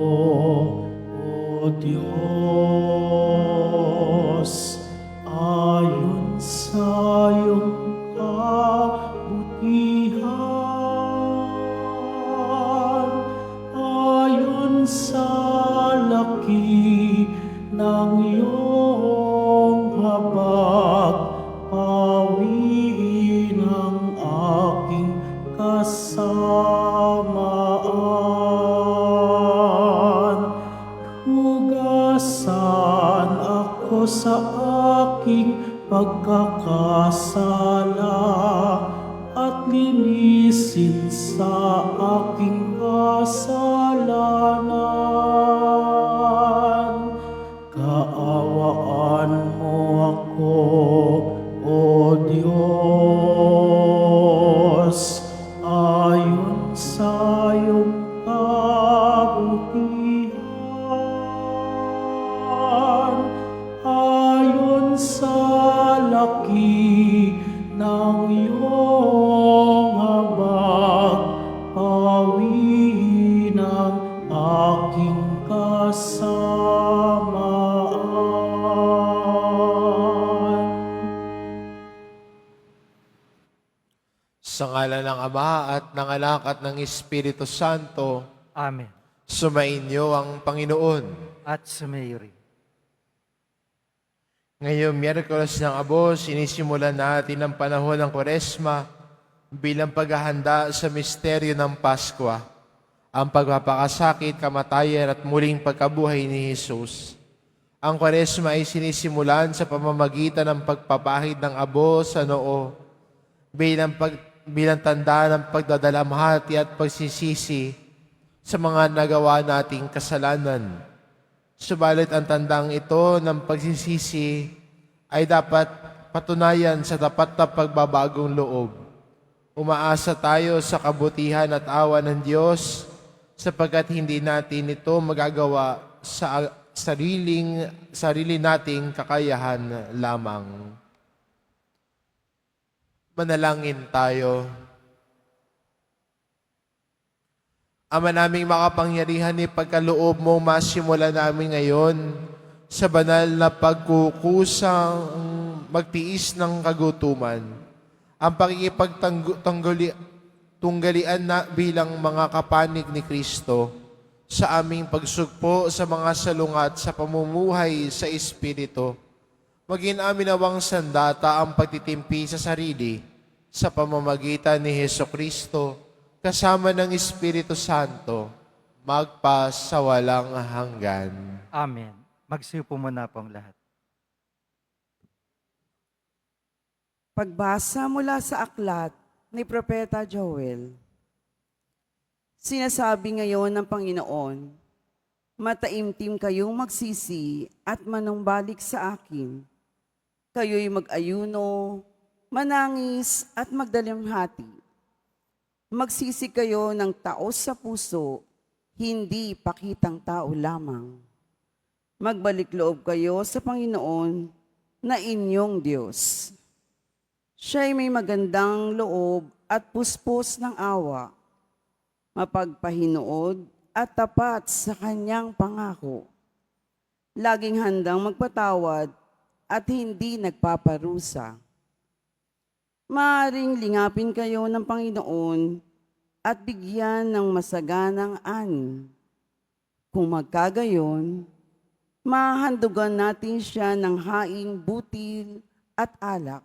O Diyos, ayon sa iyong kabutihan, ayon sa laki ng iyong habag, pawiin ang aking kasamaan. Hugasan ako sa aking pagkakasala at linisin sa aking kasalanan. Kaawaan mo ako, O Diyos, ayon sa iyong kabutihan, ayon sa laki ng iyong habag, pawiin ang aking kasamaan. Sa ngala ng Ama at ng Anak at ng Espiritu Santo, Amen. sumainyo ang Panginoon. At sumayo rin. Ngayong Miyerkules ng Abo, sinisimulan natin ang panahon ng Kwaresma bilang paghahanda sa misteryo ng Paskwa, ang pagpapakasakit, kamatayan at muling pagkabuhay ni Jesus. Ang Kwaresma ay sinisimulan sa pamamagitan ng pagpapahid ng abo sa noo bilang tanda ng pagdadalamhati at pagsisisi sa mga nagawa nating kasalanan. Subalit ang tandang ito ng pagsisisi ay dapat patunayan sa tapat na pagbabagong loob. Umaasa tayo sa kabutihan at awa ng Diyos sapagkat hindi natin ito magagawa sa sarili nating kakayahan lamang. Manalangin tayo. Ama naming makapangyarihan, ipagkaloob mo masimula namin ngayon sa banal na pagkukusang magtiis ng kagutuman. Ang tunggalian na bilang mga kapanig ni Kristo sa aming pagsugpo sa mga salungat sa pamumuhay sa Espiritu. Maging amin nawang sandata ang pagtitimpi sa sarili sa pamamagitan ni Hesukristo kasama ng Espiritu Santo, magpa sa walang hanggan. Amen. Magsiupo muna po ang lahat. Pagbasa mula sa aklat ni Propeta Joel. Sinasabi ngayon ng Panginoon, mataimtim kayong magsisi at manumbalik sa akin. Kayo'y mag-ayuno, manangis at magdalamhati. Magsisi kayo ng taos sa puso, hindi pakitang tao lamang. Magbalik loob kayo sa Panginoon na inyong Diyos. Siya'y may magandang loob at puspos ng awa, mapagpahinood at tapat sa kanyang pangako. Laging handang magpatawad at hindi nagpaparusa. Maaaring lingapin kayo ng Panginoon at bigyan ng masaganang ani. Kung magkagayon, mahandugan natin siya ng haing butil at alak.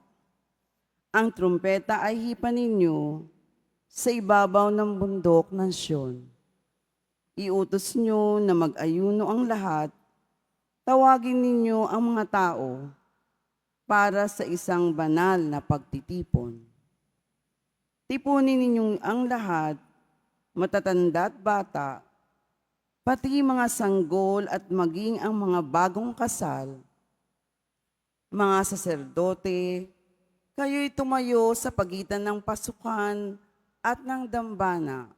Ang trumpeta ay hipan ninyo sa ibabaw ng bundok ng Siyon. Iutos nyo na mag-ayuno ang lahat, tawagin ninyo ang mga tao para sa isang banal na pagtitipon. Tipunin ninyong ang lahat, matatanda at bata, pati mga sanggol at maging ang mga bagong kasal. Mga saserdote, kayo'y tumayo sa pagitan ng pasukan at ng dambana.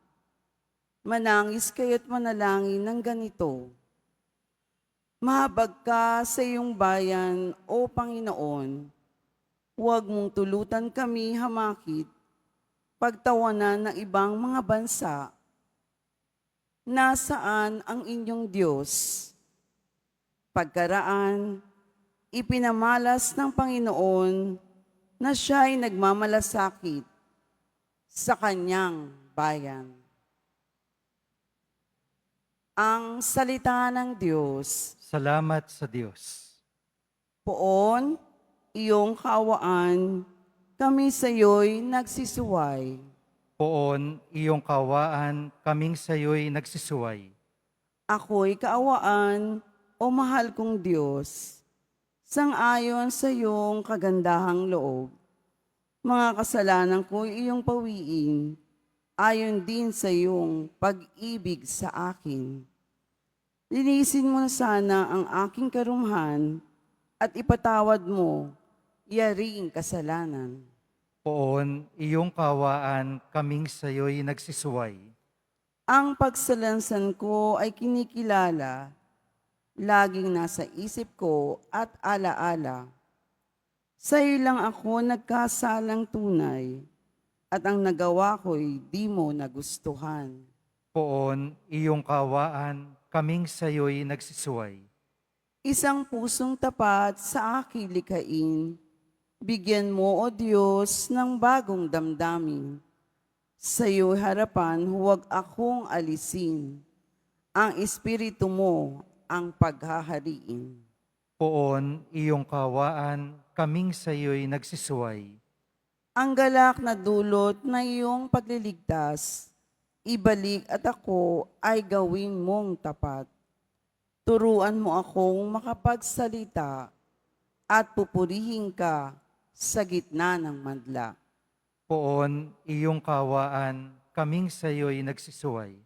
Manangis kayo't manalangin ng ganito. Mahabag ka sa iyong bayan, O Panginoon. Huwag mong tulutan kami hamakit, pagtawanan ng ibang mga bansa. nasaan ang inyong Diyos? Pagkaraan, ipinamalas ng Panginoon na siya'y nagmamalasakit sa kanyang bayan. Ang salita ng Diyos. Salamat sa Diyos. Poon, iyong kaawaan, kami sa iyo'y nagsisuway. Poon, iyong kawaan, kaming sayo'y nagsisuway. Ako'y kaawaan, o mahal kong Diyos, sang-ayon sa iyong kagandahang loob. Mga kasalanan ko'y iyong pawiin, ayon din sa iyong pag-ibig sa akin. Linisin mo na sana ang aking karumhan at ipatawad mo yaring kasalanan. Poon, iyong kawaan, kaming sayo'y nagsisuway. Ang pagsalansan ko ay kinikilala, laging nasa isip ko at alaala. Sa iyo lang ako nagkasalang tunay, at ang nagawa ko'y di mo nagustuhan. Poon, iyong kawaan, kaming sayo'y nagsisuway. Isang pusong tapat sa aking likhain, bigyan mo, O Diyos, ng bagong damdamin. Sa iyo'y harapan, huwag akong alisin. Ang Espiritu mo ang paghahariin. Poon, iyong kawaan, kaming sayo'y nagsisuway. Ang galak na dulot na iyong pagliligtas, ibalik at ako ay gawin mong tapat. Turuan mo akong makapagsalita at pupurihin ka sa gitna ng madla. Poon, iyong kawaan, kaming sayo'y nagsisuway.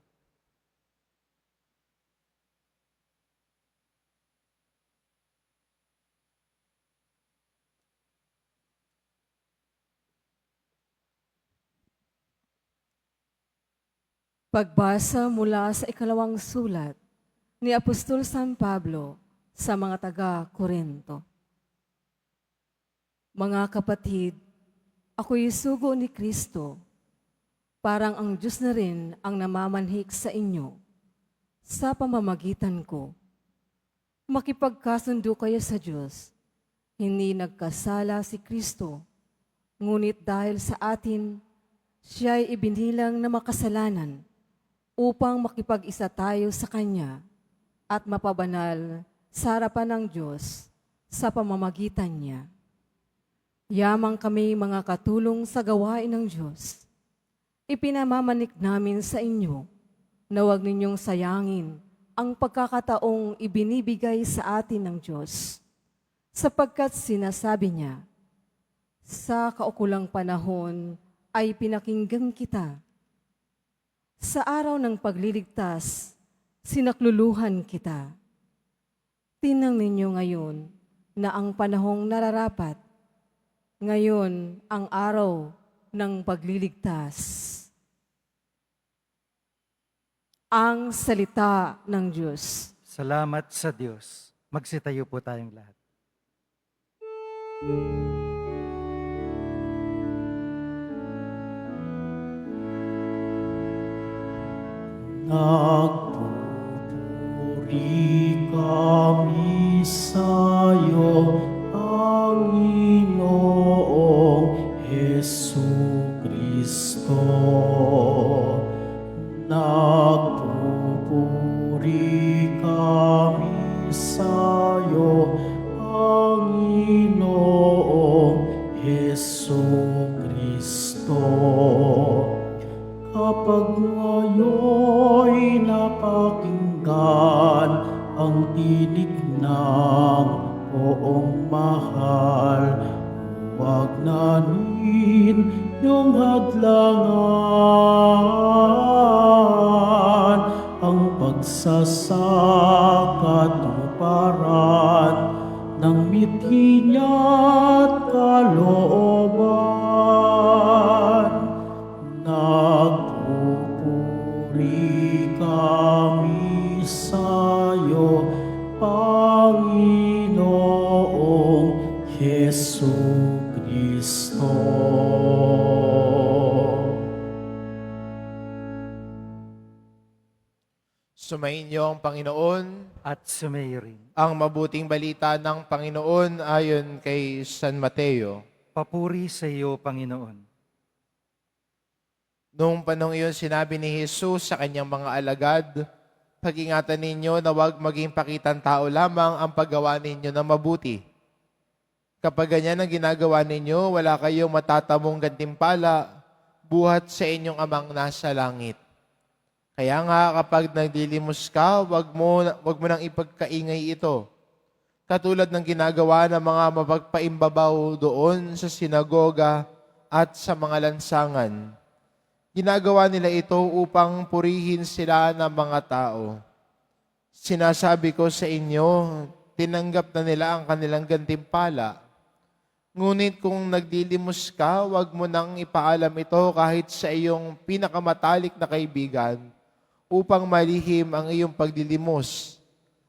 Pagbasa mula sa ikalawang sulat ni Apostol San Pablo sa mga taga-Korinto. Mga kapatid, ako'y sugo ni Kristo, parang ang Diyos na rin ang namamanhik sa inyo sa pamamagitan ko. Makipagkasundo kayo sa Diyos, hindi nagkasala si Kristo, ngunit dahil sa atin, siya'y ibinilang na makasalanan upang makipag-isa tayo sa Kanya at mapabanal sa harapan ng Diyos sa pamamagitan niya. Yamang kami mga katulong sa gawain ng Diyos. Ipinamamanik namin sa inyo na huwag ninyong sayangin ang pagkakataong ibinibigay sa atin ng Diyos, sapagkat sinasabi niya, sa kaukulang panahon ay pinakinggan kita. Sa araw ng pagliligtas, sinakluluhan kita. Tinang ninyo ngayon na ang panahong nararapat, ngayon ang araw ng pagliligtas. Ang salita ng Diyos. Salamat sa Diyos. Magsitayo po tayong lahat. Nagpupuri kami sa'yo, Panginoong Jesucristo. Nagpupuri kami sa'yo, Panginoong Jesucristo. Kapag ngayon'y napakinggan ang tinig ng poong mahal, huwag namin yung hadlangan ang pagsasakatuparan ng mithi niya't kalooban. Nagpupuri kami sa'yo, Panginoong Jesucristo. Sumainyo ang Panginoon. At sumayo rin. Ang mabuting balita ng Panginoon ayon kay San Mateo. Papuri sa iyo, Panginoon. Noong panahon iyon, sinabi ni Jesus sa kanyang mga alagad, pag-ingatan ninyo na huwag maging pakitang tao lamang ang paggawa ninyo ng mabuti. Kapag ganyan ang ginagawa ninyo, wala kayong matatamong gantimpala buhat sa inyong amang nasa langit. Kaya nga kapag nagdilimos ka, wag mo nang ipagkaingay ito. Katulad ng ginagawa ng mga mapagpaimbabaw doon sa sinagoga at sa mga lansangan. Ginagawa nila ito upang purihin sila ng mga tao. Sinasabi ko sa inyo, tinanggap na nila ang kanilang gantimpala. Ngunit kung nagdilimos ka, wag mo nang ipaalam ito kahit sa iyong pinakamatalik na kaibigan upang malihim ang iyong pagdilimos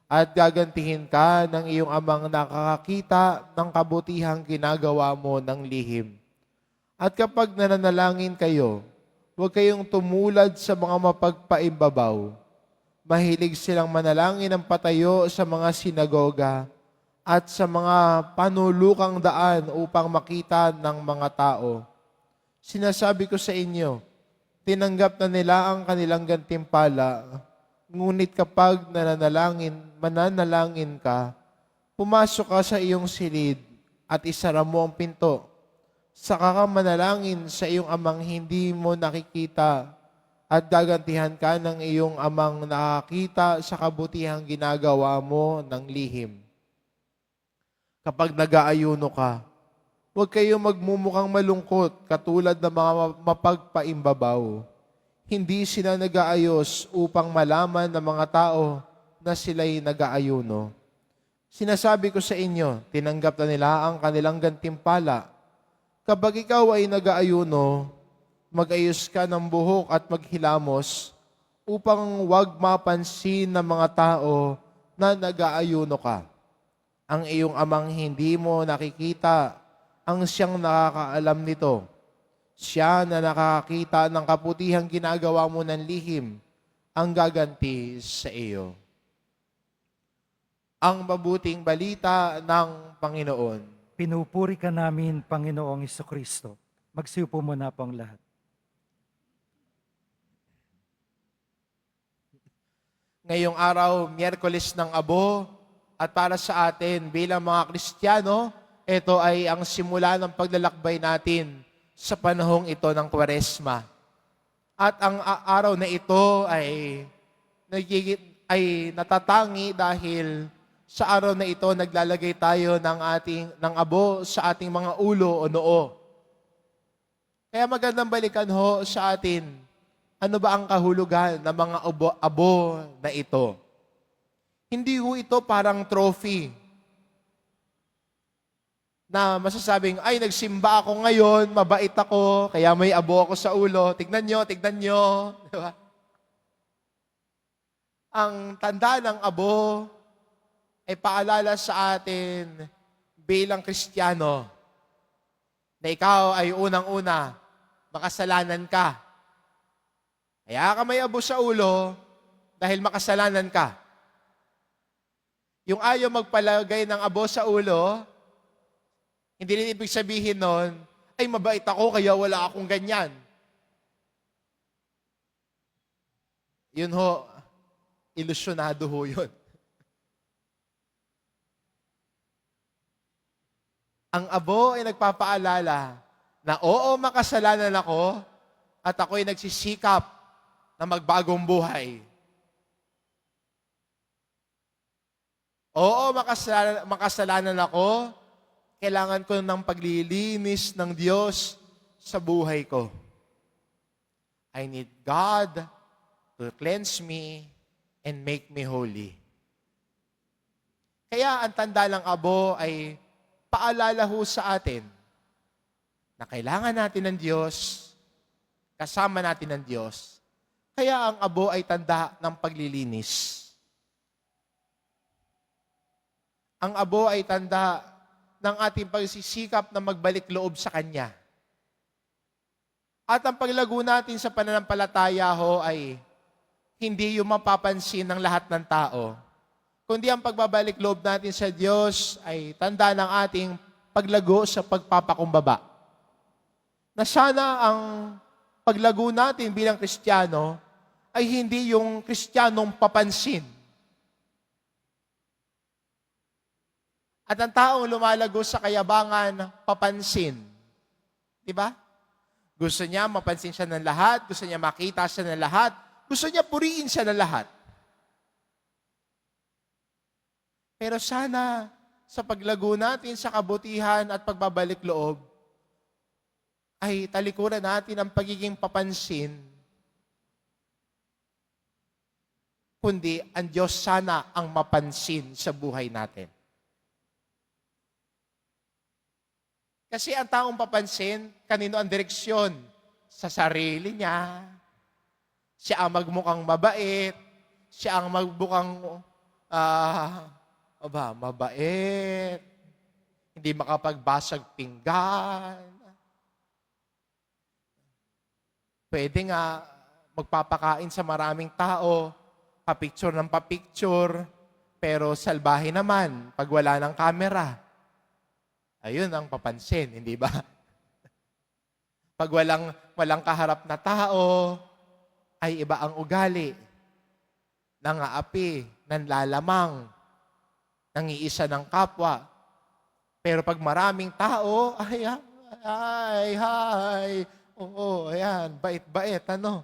at gagantihin ka ng iyong amang nakakakita ng kabutihang ginagawa mo ng lihim. At kapag nananalangin kayo, huwag kayong tumulad sa mga mapagpaimbabaw. Mahilig silang manalangin ng patayo sa mga sinagoga at sa mga panulukang daan upang makita ng mga tao. Sinasabi ko sa inyo, tinanggap na nila ang kanilang gantimpala, ngunit kapag mananalangin ka, pumasok ka sa iyong silid at isara mo ang pinto. Saka ka manalangin sa iyong amang hindi mo nakikita at gagantihan ka ng iyong amang nakakita sa kabutihang ginagawa mo ng lihim. Kapag nag-aayuno ka, huwag kayong magmumukhang malungkot katulad ng mga mapagpaimbabaw. Hindi sila nag-aayos upang malaman ng mga tao na sila'y nag-aayuno. Sinasabi ko sa inyo, tinanggap na nila ang kanilang gantimpala. Kapag ikaw ay nag-aayuno, mag-ayos ka ng buhok at maghilamos upang huwag mapansin ng mga tao na nag-aayuno ka. Ang iyong amang hindi mo nakikita, ang siyang nakakaalam nito. Siya na nakakakita ng kaputihang ginagawa mo ng lihim, ang gaganti sa iyo. Ang mabuting balita ng Panginoon. Pinupuri ka namin, Panginoong Jesucristo. Magsiupo muna po ang lahat. Ngayong araw, Miyerkules ng Abo, at para sa atin bilang mga Kristiyano, ito ay ang simula ng paglalakbay natin sa panahong ito ng Kwaresma. At ang araw na ito ay natatangi dahil sa araw na ito naglalagay tayo ng abo sa ating mga ulo o noo. Kaya magandang balikan ho sa atin, ano ba ang kahulugan ng mga abo na ito? Hindi ho ito parang trophy na masasabing, ay, nagsimba ako ngayon, mabait ako, kaya may abo ako sa ulo. Tignan nyo. Di ba? Ang tanda ng abo ay paalala sa atin bilang Kristiyano na ikaw ay unang-una, makasalanan ka. Kaya ka may abo sa ulo dahil makasalanan ka. Yung ayaw magpalagay ng abo sa ulo, hindi rin ibig sabihin nun, ay mabait ako kaya wala akong ganyan. Yun ho, ilusyonado ho yun. Ang abo ay nagpapaalala na oo, makasalanan ako at ako'y nagsisikap na magbagong buhay. Oo, makasalanan ako, kailangan ko ng paglilinis ng Diyos sa buhay ko. I need God to cleanse me and make me holy. Kaya ang tanda ng abo ay paalala ho sa atin na kailangan natin ng Diyos, kasama natin ng Diyos. Kaya ang abo ay tanda ng paglilinis. Ang abo ay tanda ng ating pagsisikap na magbalik loob sa Kanya. At ang paglago natin sa pananampalataya ho ay hindi yung mapapansin ng lahat ng tao, kundi ang pagbabalik loob natin sa Diyos ay tanda ng ating paglago sa pagpapakumbaba. Na sana ang paglago natin bilang Kristiyano ay hindi yung Kristiyanong papansin. At ang taong lumalago sa kayabangan, papansin. Di ba? Gusto niya mapansin siya ng lahat, gusto niya makita siya ng lahat, gusto niya puriin siya ng lahat. Pero sana sa paglago natin sa kabutihan at pagbabalik loob, ay talikuran natin ang pagiging papansin, kundi ang Diyos sana ang mapansin sa buhay natin. Kasi ang taong papansin, kanino ang direksyon? Sa sarili niya. Siya ang magmukhang mabait. Siya ang magmukhang mabait. Hindi makapagbasag pinggan. Pwede nga magpapakain sa maraming tao, papicture ng papicture, pero salbahe naman pag wala ng camera. Ayun ang papansin, hindi ba? Pag walang kaharap na tao, ay iba ang ugali. Nangaapi, nanlalamang, nangiisa ng kapwa. Pero pag maraming tao, hi, oo, ayan, bait-bait, ano?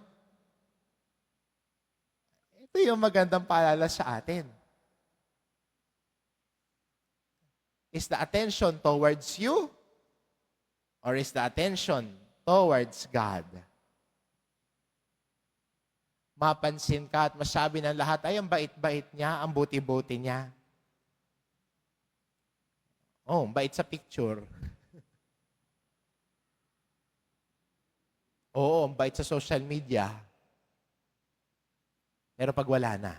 Ito yung magandang paalala sa atin. Is the attention towards you? Or is the attention towards God? Mapansin ka at masabi ng lahat, ay, ang bait-bait niya, ang buti-buti niya. Oh, ang bait sa picture. Oo, ang bait sa social media. Pero pag wala na.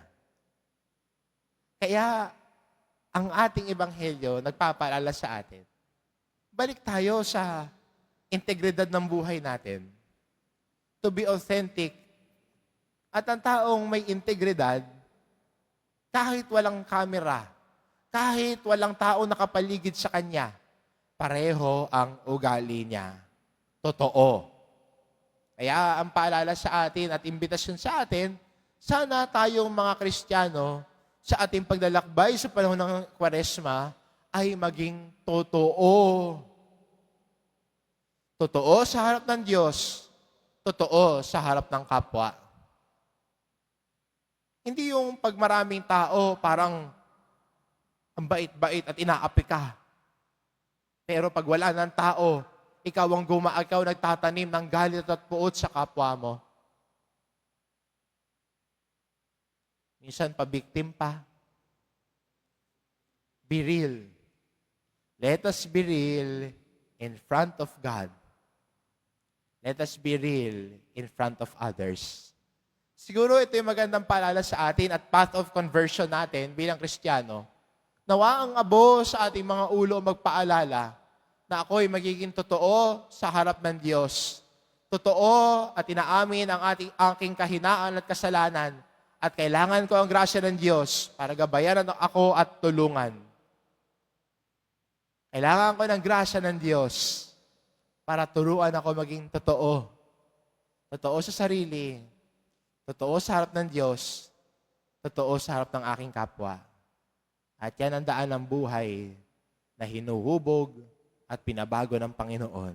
Kaya, ang ating ebanghelyo nagpapaalala sa atin, balik tayo sa integridad ng buhay natin. To be authentic. At ang taong may integridad, kahit walang kamera, kahit walang tao nakapaligid sa kanya, pareho ang ugali niya. Totoo. Kaya ang paalala sa atin at imbitasyon sa atin, sana tayong mga Kristiyano, sa ating paglalakbay sa panahon ng Kwaresma ay maging totoo. Totoo sa harap ng Diyos. Totoo sa harap ng kapwa. Hindi yung pag maraming tao, parang ang bait-bait at inaapi ka. Pero pag wala ng tao, ikaw nagtatanim ng galit at puot sa kapwa mo. Minsan pa-victim pa. Be real. Let us be real in front of God. Let us be real in front of others. Siguro ito yung magandang paalala sa atin at path of conversion natin bilang Kristiyano. Nawa ang abo sa ating mga ulo magpaalala na ako'y magiging totoo sa harap ng Diyos. Totoo at inaamin ang aking kahinaan at kasalanan. At kailangan ko ang grasya ng Diyos para gabayaran ako at tulungan. Kailangan ko ng grasya ng Diyos para turuan ako maging totoo. Totoo sa sarili, totoo sa harap ng Diyos, totoo sa harap ng aking kapwa. At yan ang daan ng buhay na hinuhubog at pinabago ng Panginoon.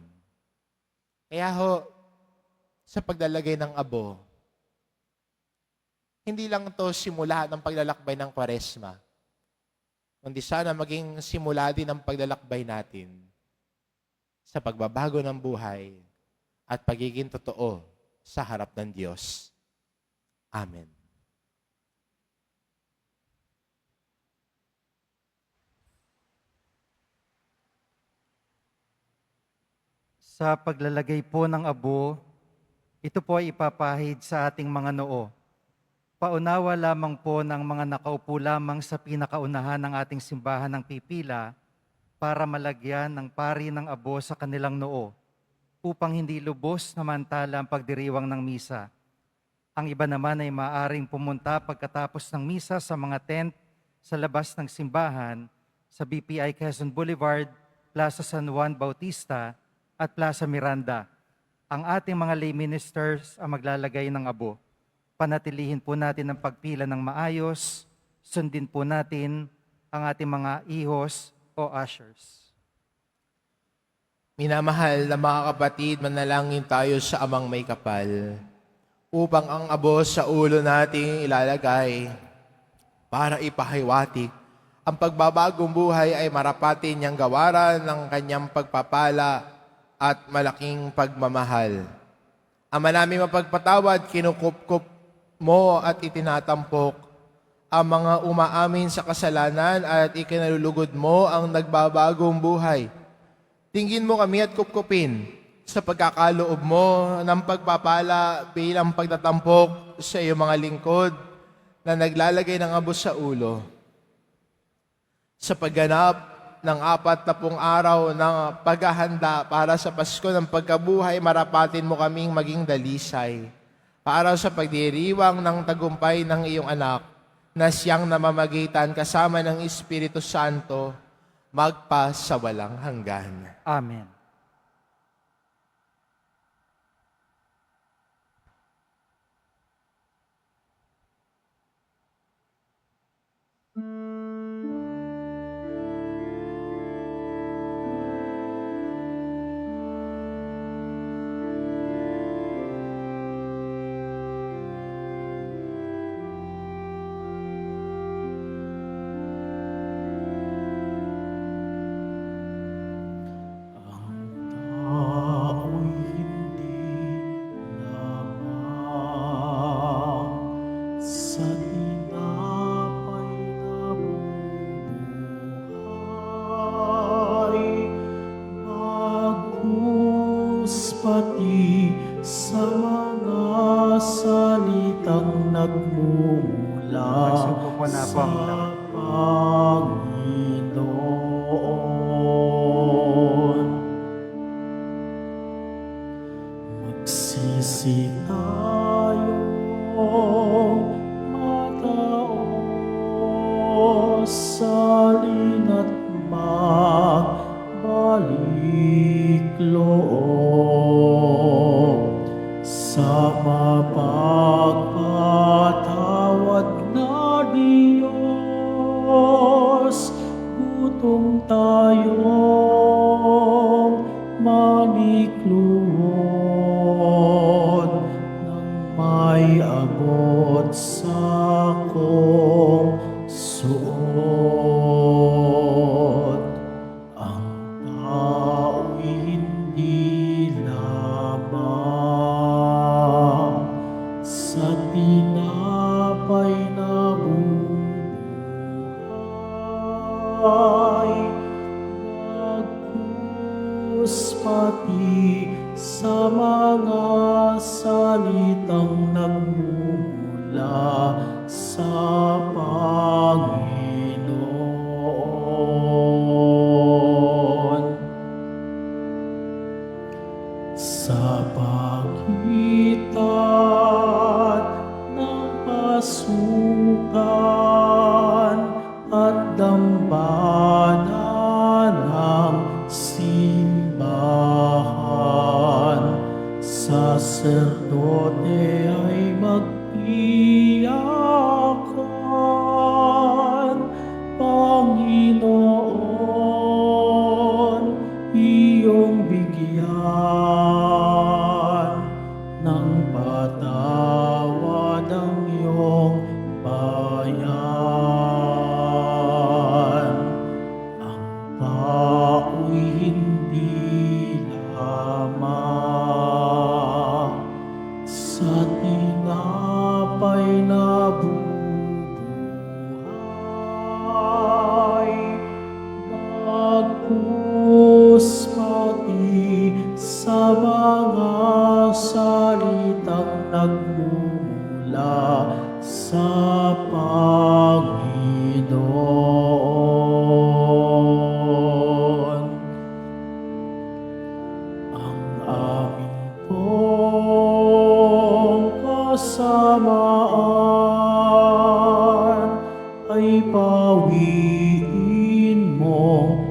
Kaya sa paglalagay ng abo, hindi lang ito simula ng paglalakbay ng Kwaresma, kundi sana maging simula din ng paglalakbay natin sa pagbabago ng buhay at pagiging totoo sa harap ng Diyos. Amen. Sa paglalagay po ng abo, ito po ay ipapahid sa ating mga noo. Paunawa lamang po ng mga nakaupo lamang sa pinakaunahan ng ating simbahan ng pipila para malagyan ng pari ng abo sa kanilang noo upang hindi lubos na mantala ang pagdiriwang ng misa. Ang iba naman ay maaaring pumunta pagkatapos ng misa sa mga tent sa labas ng simbahan sa BPI Quezon Boulevard, Plaza San Juan Bautista at Plaza Miranda. Ang ating mga lay ministers ang maglalagay ng abo. Panatilihin po natin ang pagpila ng maayos, sundin po natin ang ating mga ihos o ushers. Minamahal na mga kapatid, manalangin tayo sa Amang May Kapal upang ang abo sa ulo nating ilalagay para ipahiwatig ang pagbabagong buhay ay marapatin niyang gawaran ng kanyang pagpapala at malaking pagmamahal. Ama namin mapagpatawad, kinukupkup mo at itinatampok ang mga umaamin sa kasalanan at ikinalulugod mo ang nagbabagong buhay. Tingin mo kami at kupkupin sa pagkakaloob mo ng pagpapala bilang pagtatampok sa iyong mga lingkod na naglalagay ng abo sa ulo. Sa pagganap ng 40 araw ng paghahanda para sa Pasko ng pagkabuhay, marapatin mo kaming maging dalisay para sa pagdiriwang ng tagumpay ng iyong anak na siyang namamagitan kasama ng Espiritu Santo magpa sa walang hanggan. Amen. Tao'y hindi lamang sa tinapay na buhay, bagkus pati sa mga salitang nagmumula Magsuko po na po sa ang lahat. Panginoon. Magsisi tayong matao salin at magbalik loob sa mapagpatawad na Diyos. Gutom tayong manikluhod nang may abot sa kong suot. Ang tao'y hindi lamang sa tinapay na buhay, bagkus pati sa mga salitang nagmumula sa Panginoon. Sa pagitan ng pasukan at dambana ng simbahan, saserdote ay mag-iyakan ay pawiin mong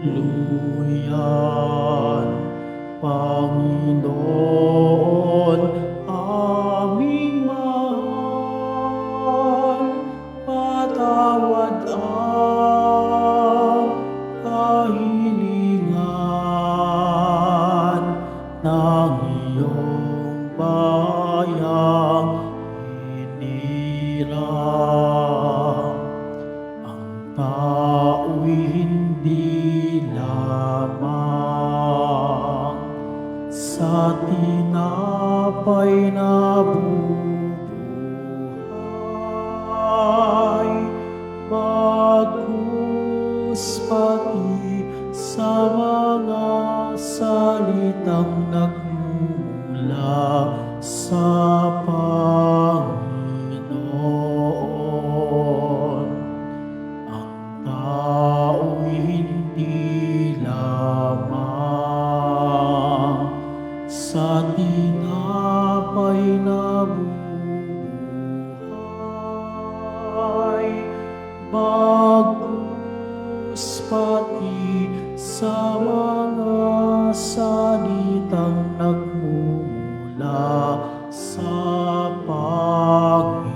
tuluyan. Panginoon, aming mahal, patawad ang kahilingan ng iyong bayang hinirang. Ang tao'y hindi lamang sa tinapay na bubuhay, bagkus pati sa mga salitang nagmumula sa Panginoon. Ang tao'y hindi lamang sa tinapay na bubuhay, bagkus pati sa mga salitang nagmumula sa Panginoon.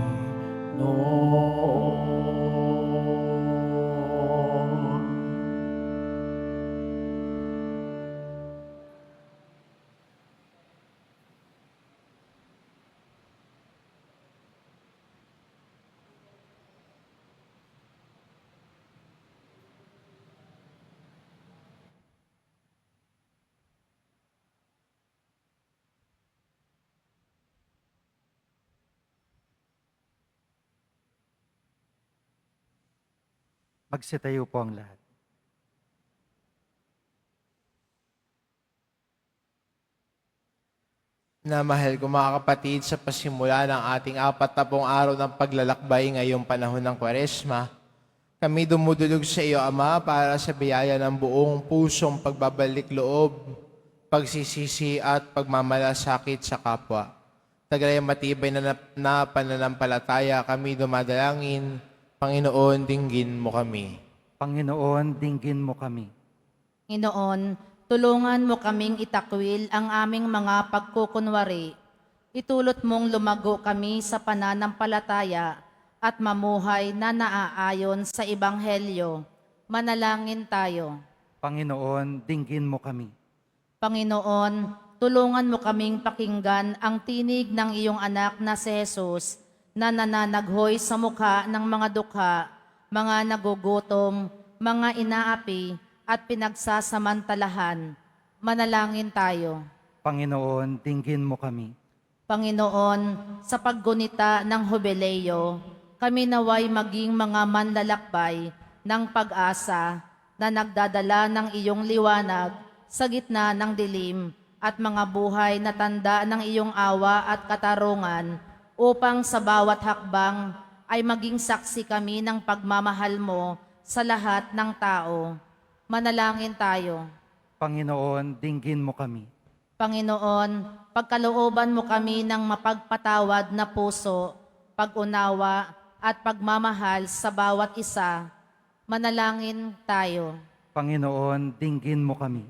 Magsitayo po ang lahat. Na mahal ko mga kapatid, sa pasimula ng ating 40 araw ng paglalakbay ngayong panahon ng Kwaresma, kami dumudulog sa iyo, Ama, para sa biyaya ng buong pusong pagbabalik loob, pagsisisi at pagmamalasakit sa kapwa. Taglay matibay na pananampalataya kami dumadalangin, Panginoon, dinggin mo kami. Panginoon, dinggin mo kami. Panginoon, tulungan mo kaming itakwil ang aming mga pagkukunwari. Itulot mong lumago kami sa pananampalataya at mamuhay na naaayon sa Ebanghelyo. Manalangin tayo. Panginoon, dinggin mo kami. Panginoon, tulungan mo kaming pakinggan ang tinig ng iyong anak na si Jesus na nananaghoy sa mukha ng mga dukha, mga nagugutom, mga inaapi, at pinagsasamantalahan. Manalangin tayo. Panginoon, dinggin mo kami. Panginoon, sa paggunita ng Jubileo, kami naway maging mga manlalakbay ng pag-asa na nagdadala ng iyong liwanag sa gitna ng dilim at mga buhay na tanda ng iyong awa at katarungan, upang sa bawat hakbang ay maging saksi kami ng pagmamahal mo sa lahat ng tao. Manalangin tayo. Panginoon, dinggin mo kami. Panginoon, pagkalooban mo kami ng mapagpatawad na puso, pag-unawa at pagmamahal sa bawat isa. Manalangin tayo. Panginoon, dinggin mo kami.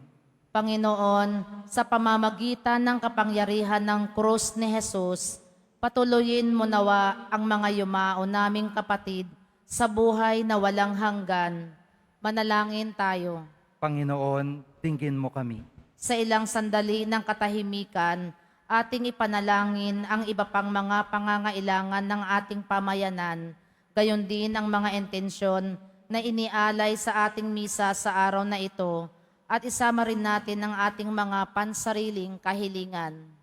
Panginoon, sa pamamagitan ng kapangyarihan ng krus ni Jesus, patuloyin mo nawa ang mga yumao naming kapatid sa buhay na walang hanggan. Manalangin tayo. Panginoon, dinggin mo kami. Sa ilang sandali ng katahimikan, ating ipanalangin ang iba pang mga pangangailangan ng ating pamayanan, gayon din ang mga intensyon na inialay sa ating misa sa araw na ito, at isama rin natin ang ating mga pansariling kahilingan.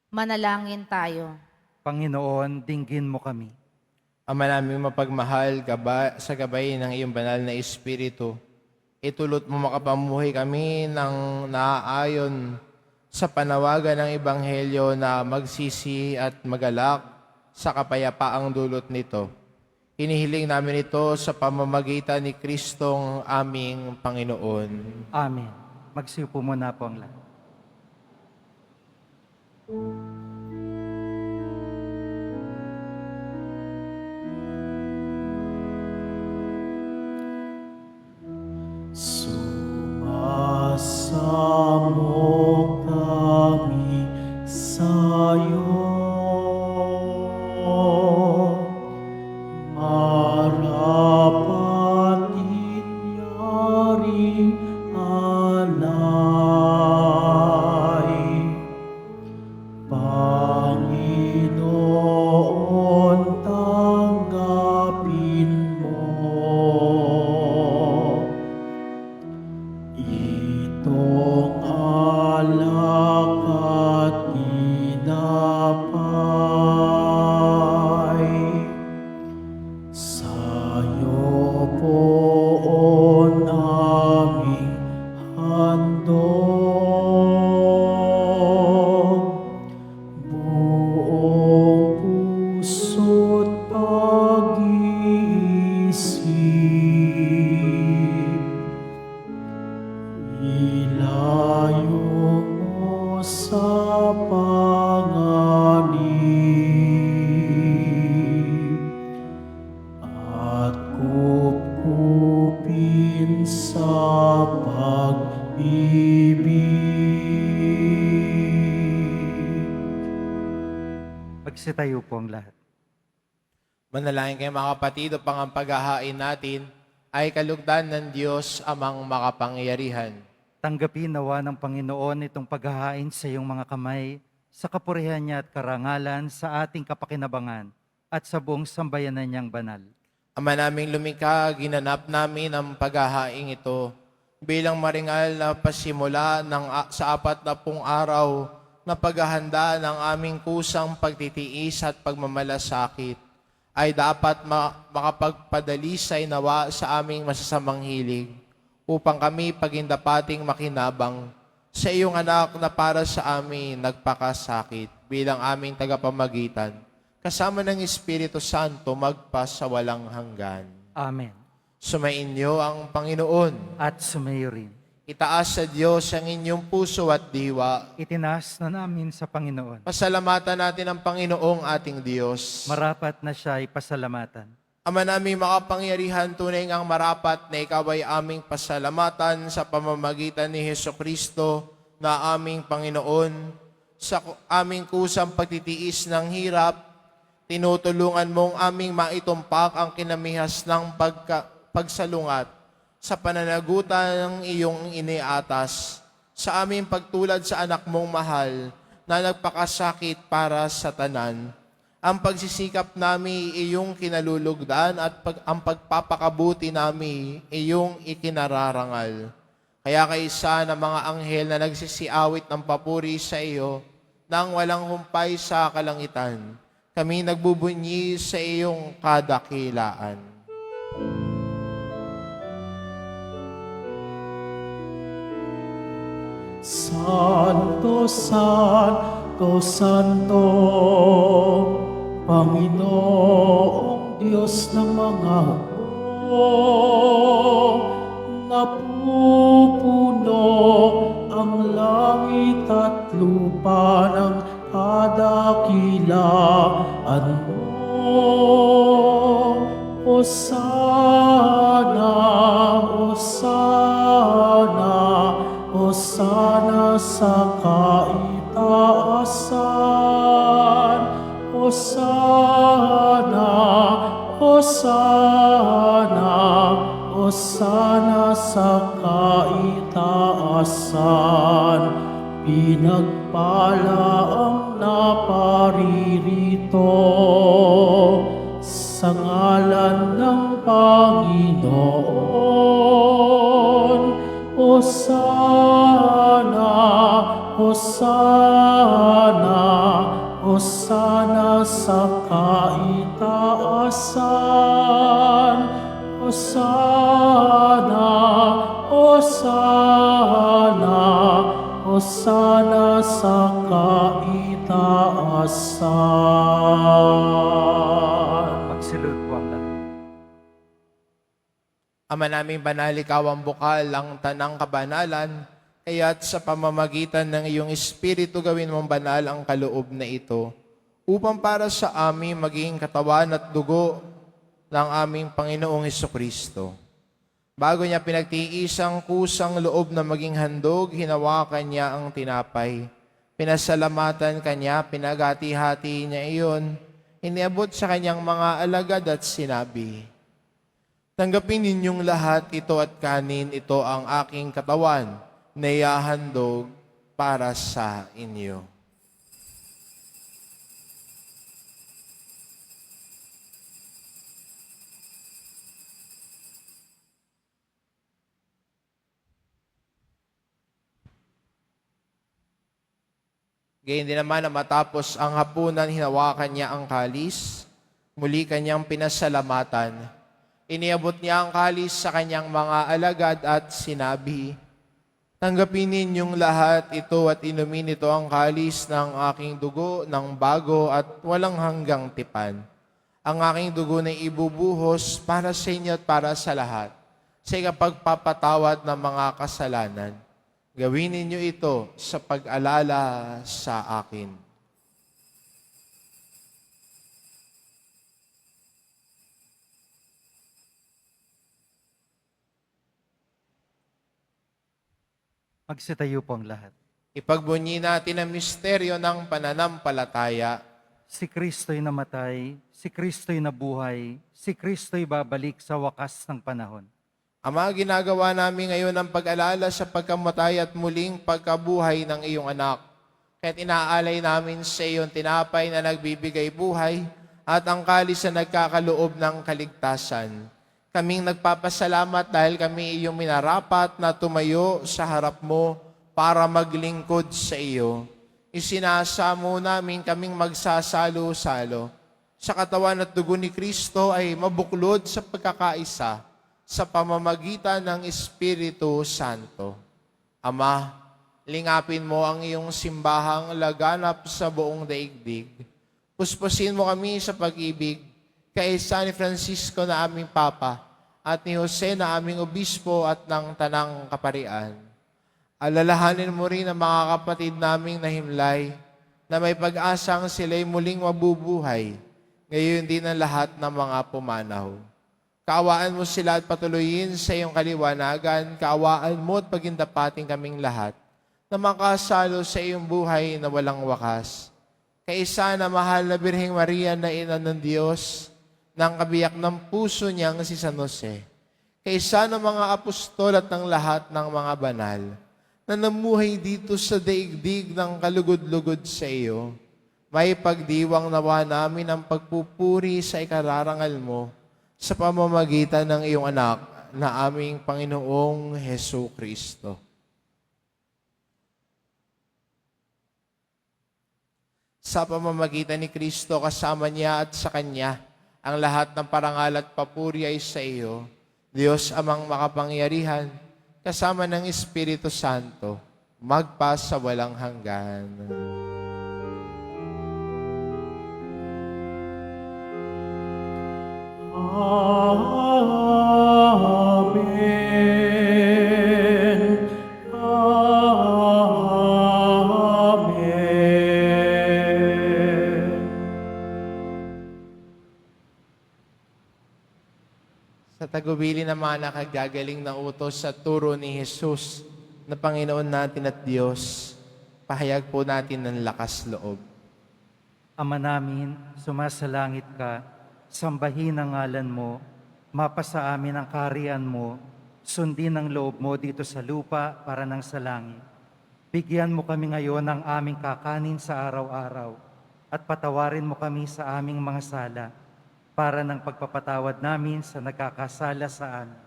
Manalangin tayo. Panginoon, dinggin mo kami. Ama naming mapagmahal, sa gabay ng iyong banal na Espiritu, itulot mo makapamuhay kami ng naaayon sa panawagan ng Ebanghelyo na magsisi at magalak sa kapayapaang dulot nito. Hinihiling namin ito sa pamamagitan ni Kristong aming Panginoon. Amen. Magsiupo muna po ang lahat. marapat inyaring alay. Panginoon, tanggapin mo itong alak at tinapay. Sa'yo poon aming handog, buong puso't pag-iisip. Ilayo mo sa panganib at kupkupin sa pag-ibig. Magsitayo po ang lahat. Manalangin kayo mga kapatid upang ang paghahain natin ay kalugdan ng Diyos amang makapangyarihan. Tanggapin nawa ng Panginoon itong paghahain sa iyong mga kamay, sa kapurihan niya at karangalan, sa ating kapakinabangan, at sa buong sambayanan niyang banal. Ama naming lumikha, ginanap namin ang paghahaing ito bilang maringal na pasimula sa 40 araw na paghahanda ng aming kusang pagtitiis at pagmamalasakit ay dapat makapagpadalisay nawa sa aming masasamang hilig upang kami pagindapating makinabang sa iyong anak na para sa amin nagpakasakit bilang aming tagapamagitan kasama ng Espiritu Santo magpasawalang hanggan. Amen. Sumainyo ang Panginoon. At sumayo rin. Itaas sa Diyos ang inyong puso at diwa. Itinaas na namin sa Panginoon. Pasalamatan natin ang Panginoong ating Diyos. Marapat na siya ay pasalamatan. Ama naming makapangyarihan, tunay ngang marapat na ikaw ay aming pasalamatan sa pamamagitan ni Hesukristo na aming Panginoon. Sa aming kusang pagtitiis ng hirap, tinutulungan mong aming maitumpak ang kinamihas ng pagsalungat sa pananagutan ng iyong iniatas sa aming pagtulad sa anak mong mahal na nagpakasakit para sa tanan. Ang pagsisikap namin iyong kinalulugdan at ang pagpapakabuti namin iyong ikinararangal. Kaya kaisa ng mga anghel na nagsisiawit ng papuri sa iyo nang walang humpay sa kalangitan, kami nagbubunyi sa iyong kadakilaan. Santo, Santo, Santo, Panginoong Diyos ng mga hukbo, napupuno ang langit at lupa ng kadakilaan mo. Hosana, Hosana, Hosana sa kaitaasan. Hosana, Hosana, Hosana sa kaitaasan. Pinagpala ang naparirito sa ngalan ng Panginoon. Hosana, Hosana, Hosana sa kaitaasan. Hosana, Hosana, Hosana sa kaitaasan. Magsilod po ang lahat. Ama naming banal, ikaw ang bukal, ang tanang kabanalan, kaya't sa pamamagitan ng iyong Espiritu gawin mong banal ang kaloob na ito, upang para sa amin maging katawan at dugo ng aming Panginoong Hesukristo. Bago niya pinagtiis ang kusang loob na maging handog, hinawakan niya ang tinapay. Pinasalamatan kanya, pinagati-hati niya iyon, iniabot sa kanyang mga alagad at sinabi, "Tanggapin ninyong lahat ito at kanin, ito ang aking katawan na ihahandog para sa inyo." Gayun din naman na matapos ang hapunan, hinawakan niya ang kalis, muli kanyang pinasalamatan. Iniabot niya ang kalis sa kanyang mga alagad at sinabi, "Tanggapin ninyong lahat ito at inumin ito ang kalis ng aking dugo ng bago at walang hanggang tipan. Ang aking dugo na ibubuhos para sa inyo at para sa lahat, sa ikapagpapatawad ng mga kasalanan. Gawin ninyo ito sa pag-alala sa akin." Magsitayo po ang lahat. Ipagbunyi natin ang misteryo ng pananampalataya. Si Kristo'y namatay, si Kristo'y nabuhay, si Kristo'y babalik sa wakas ng panahon. Ama, ginagawa namin ngayon ang pag-alala sa pagkamatay at muling pagkabuhay ng iyong anak. Kaya't inaalay namin sa iyong tinapay na nagbibigay buhay at ang kalis na nagkakaloob ng kaligtasan. Kaming nagpapasalamat dahil kami iyong minarapat na tumayo sa harap mo para maglingkod sa iyo. Isinasamo namin kaming magsasalo-salo sa katawan at dugo ni Kristo ay mabuklod sa pagkakaisa sa pamamagitan ng Espiritu Santo. Ama, lingapin mo ang iyong simbahang laganap sa buong daigdig. Puspusin mo kami sa pag-ibig kay San Francisco na aming Papa at ni Jose na aming Obispo at ng Tanang Kaparian. Alalahanin mo rin ang mga kapatid naming nahimlay na may pag-asang sila'y muling mabubuhay, ngayon din ang lahat ng mga pumanaw. Kaawaan mo sila at patuloyin sa iyong kaliwanagan. Kaawaan mo at pagindapating kaming lahat na makasalo sa iyong buhay na walang wakas. Kaisa na mahal na Birheng Maria na ina ng Diyos, ng kabiyak ng puso niyang si San Jose. Kaisa ng mga apostol at ng lahat ng mga banal na namuhay dito sa daigdig ng kalugod-lugod sa iyo. May pagdiwang nawa namin ang pagpupuri sa ikararangal mo sa pamamagitan ng iyong anak na aming Panginoong Hesu Kristo. Sa pamamagitan ni Kristo, kasama niya at sa Kanya, ang lahat ng parangal at papuri ay sa iyo, Diyos amang makapangyarihan, kasama ng Espiritu Santo, magpa sa walang hanggan. Amen. Amen. Sa tagubilin ng mga nakagagaling na utos sa turo ni Jesus na Panginoon natin at Diyos, pahayag po natin ng lakas loob. Ama namin, sumasalangit ka, sambahin ang ngalan mo, mapasa amin ang kaharian mo, sundin ang loob mo dito sa lupa para nang sa langit. Bigyan mo kami ngayon ng aming kakanin sa araw-araw at patawarin mo kami sa aming mga sala para ng pagpapatawad namin sa nagkakasala sa amin.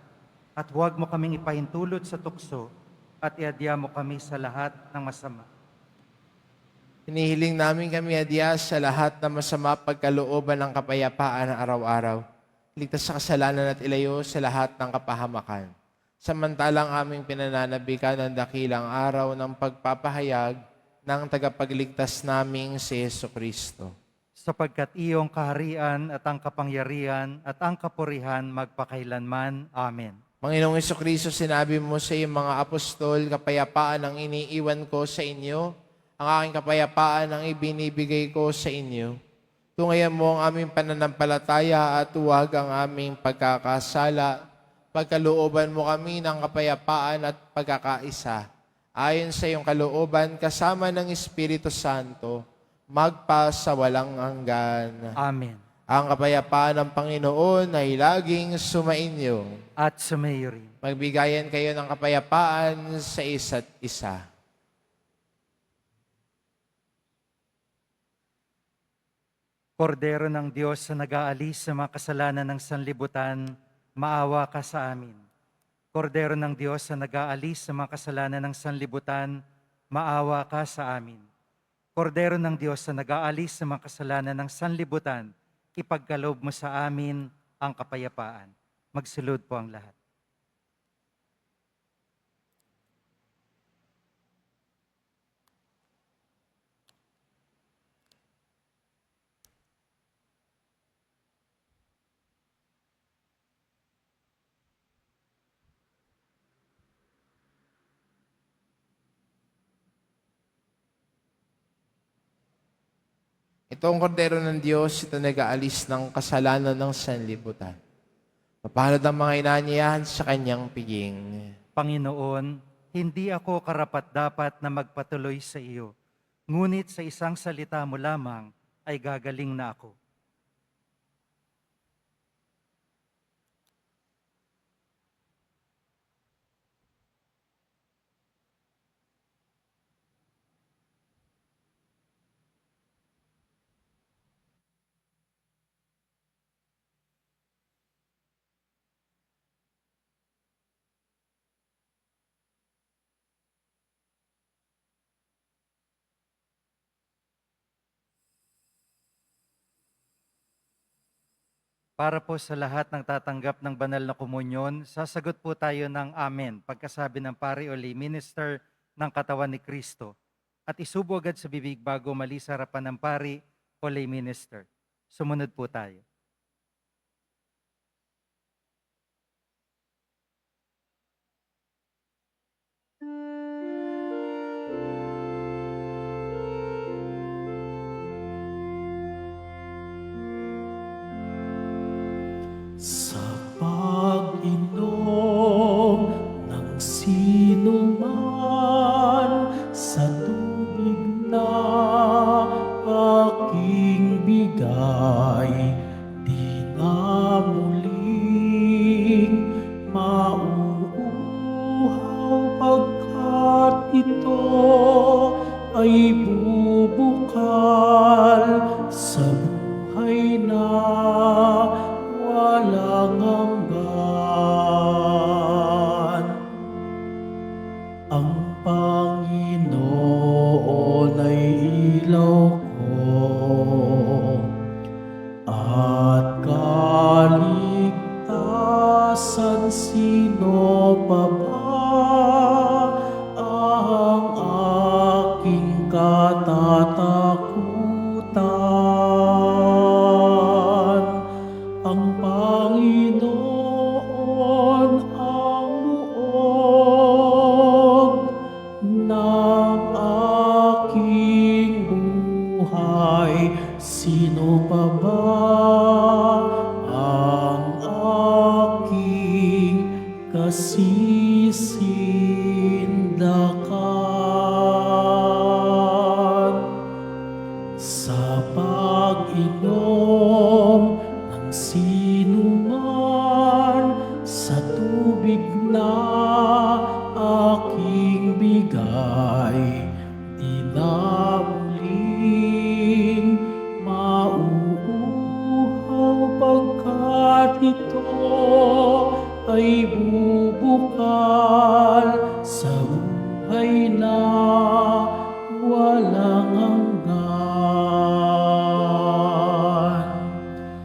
At huwag mo kaming ipahintulot sa tukso at iadya mo kami sa lahat ng masama. Hinihiling namin kami adya sa lahat ng masama pagkalooban ng kapayapaan ng araw-araw. Ligtas sa kasalanan at ilayo sa lahat ng kapahamakan. Samantalang aming pinananabikan ng dakilang araw ng pagpapahayag ng tagapagligtas naming si Jesucristo. Sapagkat iyong kaharian at ang kapangyarihan at ang kapurihan magpakailanman. Amen. Panginoong Jesucristo, sinabi mo sa iyong mga apostol, kapayapaan ang iniiwan ko sa inyo, ang aking kapayapaan ang ibinibigay ko sa inyo. Tungayan mo ang aming pananampalataya at huwag ang aming pagkakasala. Pagkalooban mo kami ng kapayapaan at pagkakaisa. ayon sa iyong kalooban kasama ng Espiritu Santo, magpa sa walang hanggan. Amen. Ang kapayapaan ng Panginoon ay laging sumainyo. At sumayo rin. Magbigayan kayo ng kapayapaan sa isa't isa. Kordero ng Diyos na nag-aalis sa mga kasalanan ng sanlibutan, maawa ka sa amin. Kordero ng Diyos na nag-aalis sa mga kasalanan ng sanlibutan, maawa ka sa amin. Kordero ng Diyos na nag-aalis sa mga kasalanan ng sanlibutan, ipagkaloob mo sa amin ang kapayapaan. Magsulod po ang lahat. Itong kordero ng Diyos, ito nag-aalis ng kasalanan ng sanlibutan. Mapalad ang mga inanyayahan sa kanyang piging. Panginoon, hindi ako karapat-dapat na magpatuloy sa iyo, ngunit sa isang salita mo lamang ay gagaling na ako. Para po sa lahat ng tatanggap ng banal na komunyon, sasagot po tayo ng Amen pagkasabi ng pari o lay minister ng katawan ni Kristo at isubo agad sa bibig bago mali sa harapan ng pari o lay minister. Sumunod po tayo. Sa pag-inom ng sinuman sa tubig na aking bigay, di na muling mauuhaw pagkat ito ay bubukal sa buhay na walang hanggan. Ang Panginoon ay ilaw ko at kaligtasan. Sino pa ba ang aking katatakutan? Ang Panginoon ang buog ng aking buhay. Sino pa ba ang aking kasisindakan? Sa pag-inom ng sinuman sa tubig na aking bigay, di na muling mauuhaw pagkat ito ay bubukal sa buhay na walang hanggan.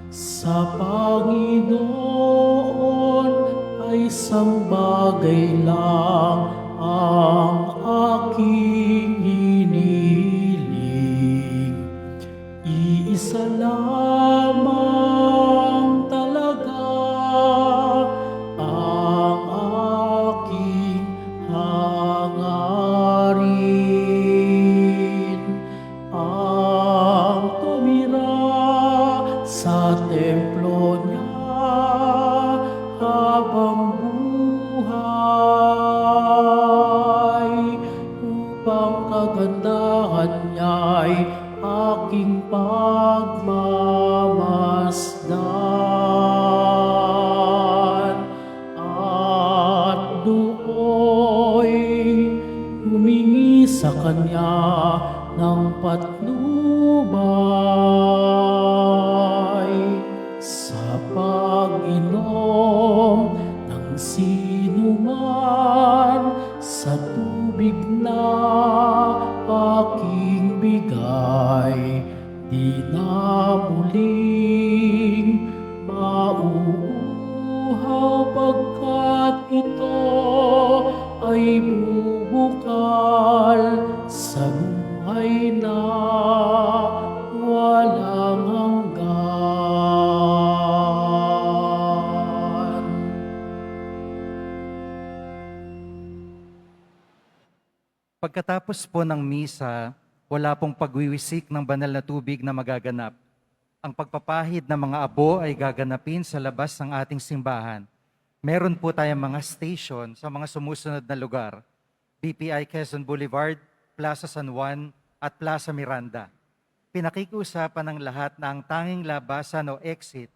Sa Panginoon ay isang bagay lang ang aking hinihiling. Iisa lamang talaga ang aking hangarin, ang tumira sa templo niya habang buhay. pagmamasdan at dooy humingi sa kanya ng patnubay sa pag-inom ng sinuman sa tubig na aking bigay, di na muling mauuhaw pagkat ito ay bubukal sa buhay na walang hanggan. Pagkatapos po ng misa, wala pong pagwiwisik ng banal na tubig na magaganap. Ang pagpapahid ng mga abo ay gaganapin sa labas ng ating simbahan. Meron po tayong mga station sa mga sumusunod na lugar. BPI Quezon Boulevard, Plaza San Juan, at Plaza Miranda. Pinakikiusapan ng lahat na ang tanging labasan o exit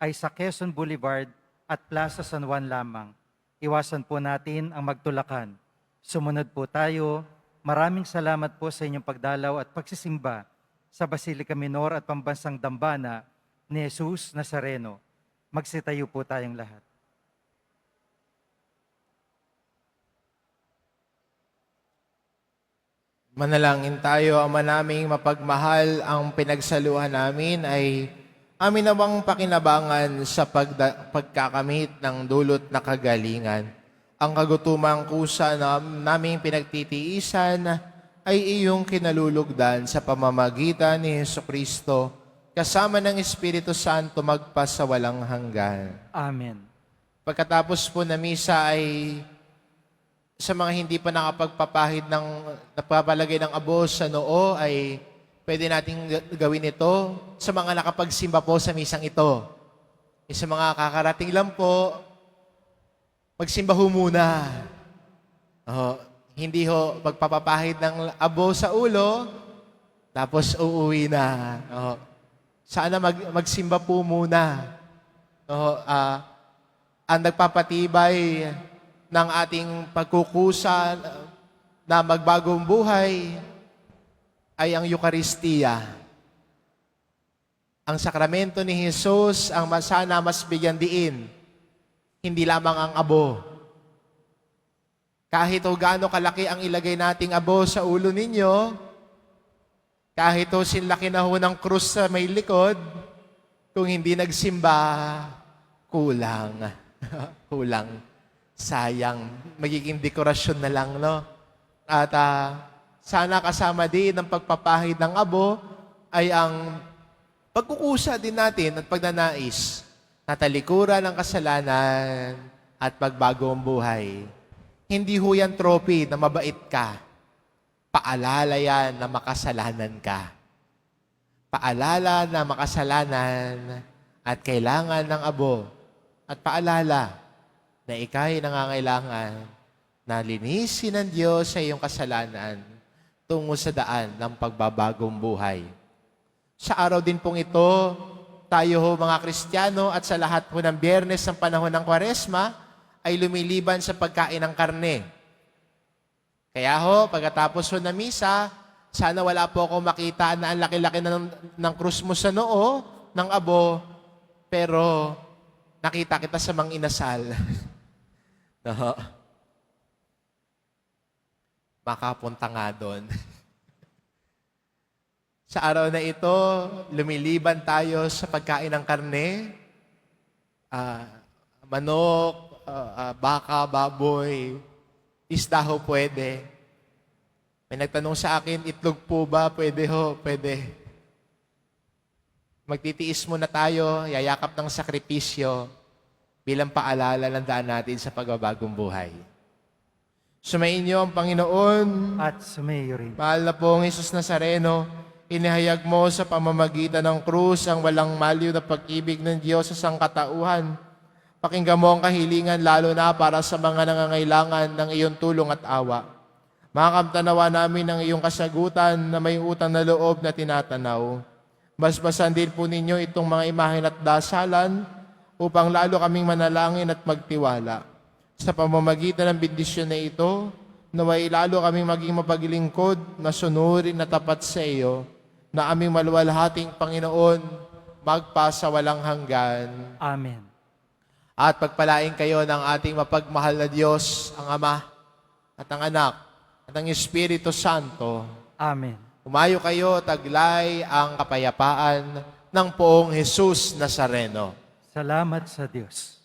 ay sa Quezon Boulevard at Plaza San Juan lamang. Iwasan po natin ang magtulakan. Sumunod po tayo. Maraming salamat po sa inyong pagdalaw at pagsisimba sa Basilica Minor at Pambansang Dambana ni Jesus Nazareno. Magsitayo po tayong lahat. Manalangin tayo, Ama naming mapagmahal, ang pinagsaluhan namin ay amin nawang pakinabangan sa pagkakamit ng dulot na kagalingan. Ang kagutumang kusa na naming pinagtitiisan ay iyong kinalulugdan sa pamamagitan ni Jesucristo, kasama ng Espiritu Santo magpasawalang hanggan. Amen. Pagkatapos po na misa ay sa mga hindi pa nakapagpapahid ng napapalagay ng abo sa noo ay pwede nating gawin ito sa mga nakapagsimba po sa misang ito. Sa mga kakarating lang po, magsimba ho muna. Hindi ho magpapapahid ng abo sa ulo, tapos uuwi na. Sana magsimba po muna. Ang nagpapatibay ng ating pagkukusa na magbagong buhay ay ang Eucharistia. Ang sakramento ni Jesus ang sana mas bigyan diin, hindi lamang ang abo. Kahit o gaano kalaki ang ilagay nating abo sa ulo ninyo, kahit o sinlaki na ho ng krus sa may likod, kung hindi nagsimba, kulang. Kulang. Sayang. Magiging dekorasyon na lang, no? At sana kasama din ng pagpapahid ng abo ay ang pagkukusa din natin at pagnanais na talikuran ng kasalanan at magbagong buhay. Hindi ho yan trophy na mabait ka. Paalala yan na makasalanan ka. Paalala na makasalanan at kailangan ng abo. At paalala na ika'y nangangailangan na linisin ng Diyos sa iyong kasalanan tungo sa daan ng pagbabagong buhay. Sa araw din pong ito, tayo ho mga Kristiyano at sa lahat po ng Biyernes ng panahon ng Kwaresma ay lumiliban sa pagkain ng karne. Kaya ho, pagkatapos ho na misa, sana wala po ako makita na ang laki-laki na ng krus mo sa noo, ng abo, pero nakita kita sa mga inasal. No? Makapunta nga doon. Sa araw na ito, lumiliban tayo sa pagkain ng karne, manok, baka, baboy, isda ho pwede. May nagtanong sa akin, itlog po ba? Pwede ho, pwede. Magtitiis muna tayo, yayakap ng sakripisyo bilang paalala ng daan natin sa pagbabagong buhay. Sumayin niyo ang Panginoon. At sumayo rin. Mahal na pong Jesus Nazareno, inihayag mo sa pamamagitan ng krus ang walang maliw na pag-ibig ng Diyos sa sangkatauhan. Pakinggan mo ang kahilingan lalo na para sa mga nangangailangan ng iyong tulong at awa. Makamtanawa namin ang iyong kasagutan na may utang na loob na tinatanaw. Basbasan din po ninyo itong mga imahen at dasalan upang lalo kaming manalangin at magtiwala. Sa pamamagitan ng bendisyon na ito, naway lalo kaming maging mapaglingkod, masunurin na tapat sa iyo, na aming maluwalhating Panginoon, magpasawalang hanggan. Amen. At pagpalain kayo ng ating mapagmahal na Diyos, ang Ama, at ang Anak, at ang Espiritu Santo. Amen. Umayo kayo, taglay ang kapayapaan ng poong Jesus Nazareno. Salamat sa Diyos.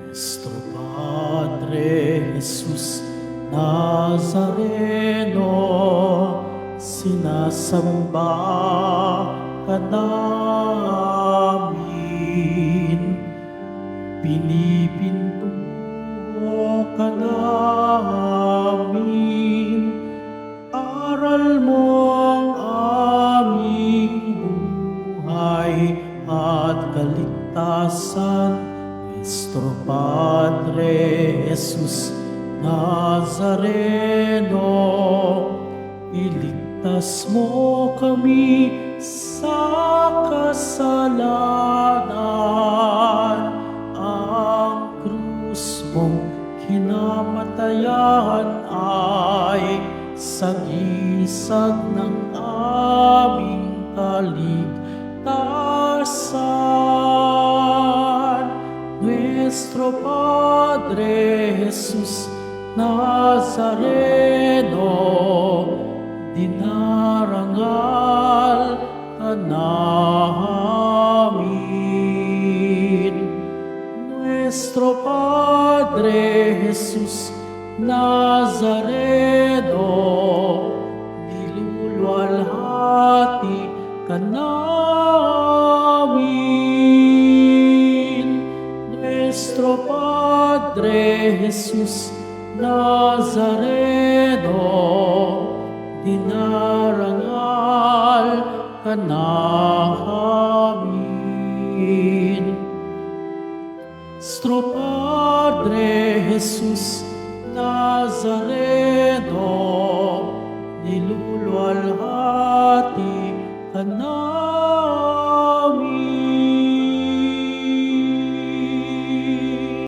Nuestro Padre Jesus Nazareno, sinasamba ka namin, pinipintuho ka namin, aral mo ang aming buhay at kaligtasan. Nuestro Padre Jesus Nazareno, iligtas mo kami sa kasalanan. Ang krus mong kinamatayan ay sagisag ng aming kaligtasan. Nuestro Padre Jesus Nazareno, dinarangal ka namin. Nuestro Padre Jesus Nazareno, niluluwalhati ka namin. Nuestro Padre Jesus Nazareno, dinarangal ka namin. Nuestro Padre Jesus Nazareno, niluluwalhati ka namin.